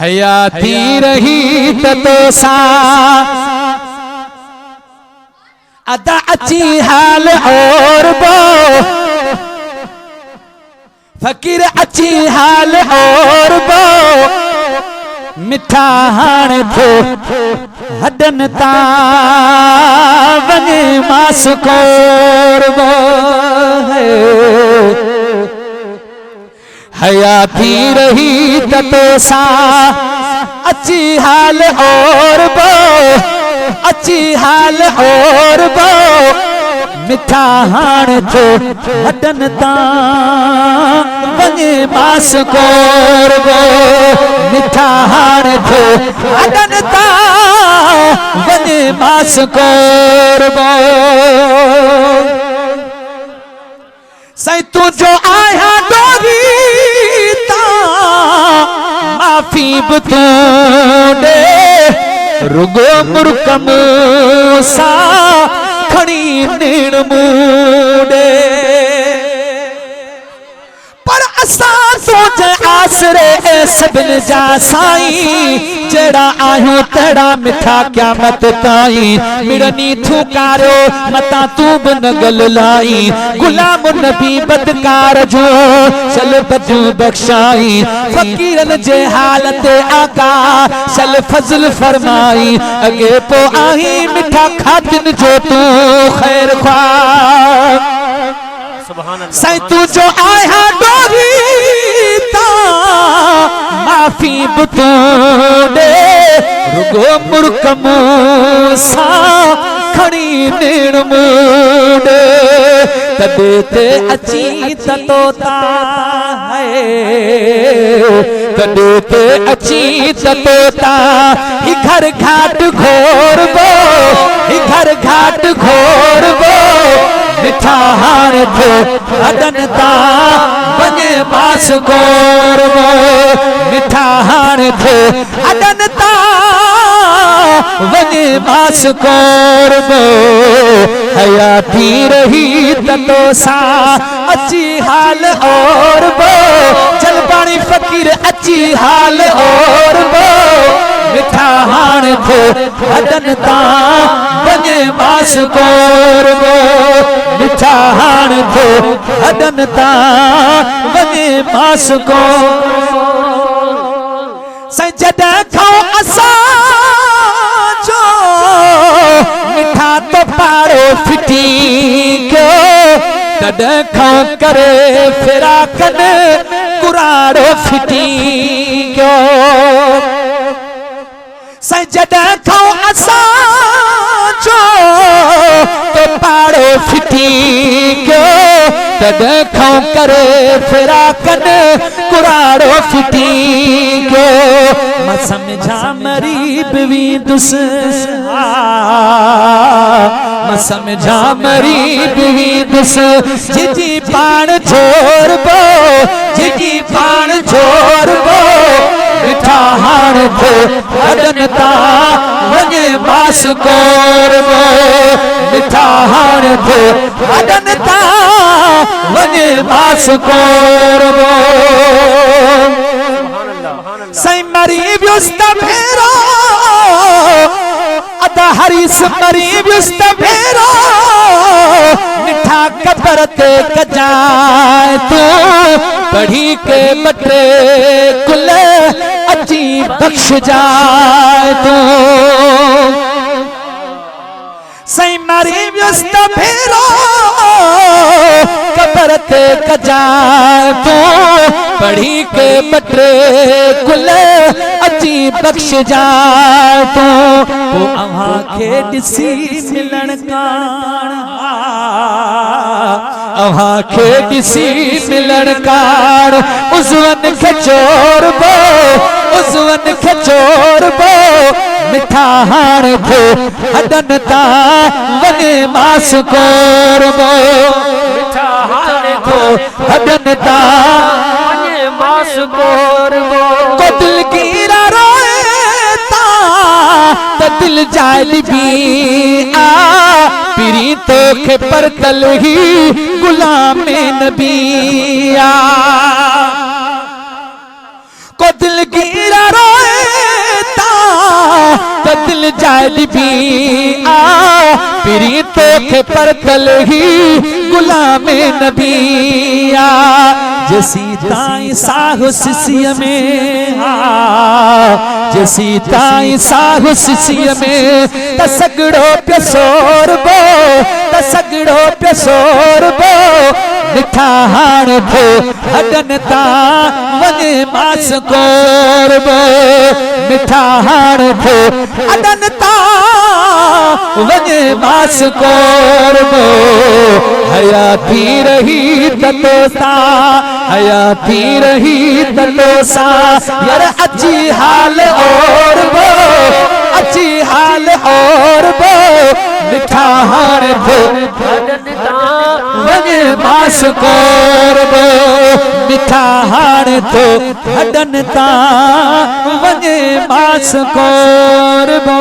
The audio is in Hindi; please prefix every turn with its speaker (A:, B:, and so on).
A: हयाती रही तो सा अदा अची हाल और बो फकीर अची हाल और बो मिठा हाण थो हडन ता वने मास कोर बो हयाती रही तो सा अची हाल और बो अची हाल और बो मिठा हाण थो हडन ता वने मास कोर बो मिठा हाण थो हडन ता वने मास कोर बो सई तू जो आया डोरी ता माफी बतू दे रुगो मुरकम सा खड़ी नीण मूडे पर असा सोच आसरे सबिन जा साईं जड़ा आहियो तड़ा मिठा क़यामत ताई मिरनी थूकारो मता तू बन गल लाई गुलाम नबी बदकार जो चल बदू बख्शाई फकीरन जे हालत आका चल फजल फरमाई अगे पो आही मिठा खातिन जो तू खैर खा सै तू जो आया डोरी ता माफी बुतू दे रुगो मुरकम सा खड़ी नीण मूडे तबे ते अची तोता है तबे ते अची तोता ही घर घाट घोर बो ही घर घाट घोर बो मिठा हार थो हडन ता वने मास कोर बो मिठा हार थो हडन ता वने मास कोर बो हयाती रही तो सा अची हाल और बो चल पानी फकीर अची हाल और बो मिठा हाण थो हडन ता वने मास कोर बो मिठा हाण थो हडन ता वने मास कोर सजद खां असा जो मिठा तो पारो फिटी क्यों तद खां करे फिरा कन कुराड़ो फिटी क्यों सजद खां असा जो तो पाड़ो फिटी क्यों तद खां करे फिरा कन कुराड़ो फिटी क्यों म समझा मरी बिवी दुस म समझा मरी बिवी दुस जिजी पाण छोड़ बो जिजी पाण छोड़ बो मिठा हाण थो हडन ता वने मास कोर बो मिठा हाण थो हडन ता वने मास कोर बो सई मरी व्युस्त भेरो अदा हरीस मरी व्युस्त भेरो मिठा कबर ते कजाए तू पढ़ी के बटरे कुल अची बख्श जाए तू सई मरी व्यस्त भेरो कबर ते कजाए तू पढ़ी के बटरे कुल अची बख्श जाए तू वो अव्हां खे ॾिसी मिलण कान अव्हां खे ॾिसी मिलण कान उज़वन खे चोर बो उज़वन खे चोर बो मिठा हाण थो हडन ता वने मास कोर बो मिठा हाण थो हडन ता वने मास कोर बो को दिल कीरा रोए ता त दिल जाली भी आ पिरी तो खे परतल ही गुलाम नबी आ को दिल कीरा रोए जाली भी आ पिरी तोखे पर कल ही गुलाम नबी आ जसी ताई साहु सिसिय में आ जसी ताई साहु सिसिय में तसगड़ो पे सोरबो तसगड़ो पे सोरबो मिठा हाण थो हडन ता वने मास कोरबो मिठा हाण थो हडन ता वने मास कोरबो हयाती रही ततोसा हयाती रही ततोसा यार अच्छी हाल और वो अच्छी हाल और वो मिठा हाण थो वने मास कोरबो मिठा हाण थो हडन ता वने मास कोरबो।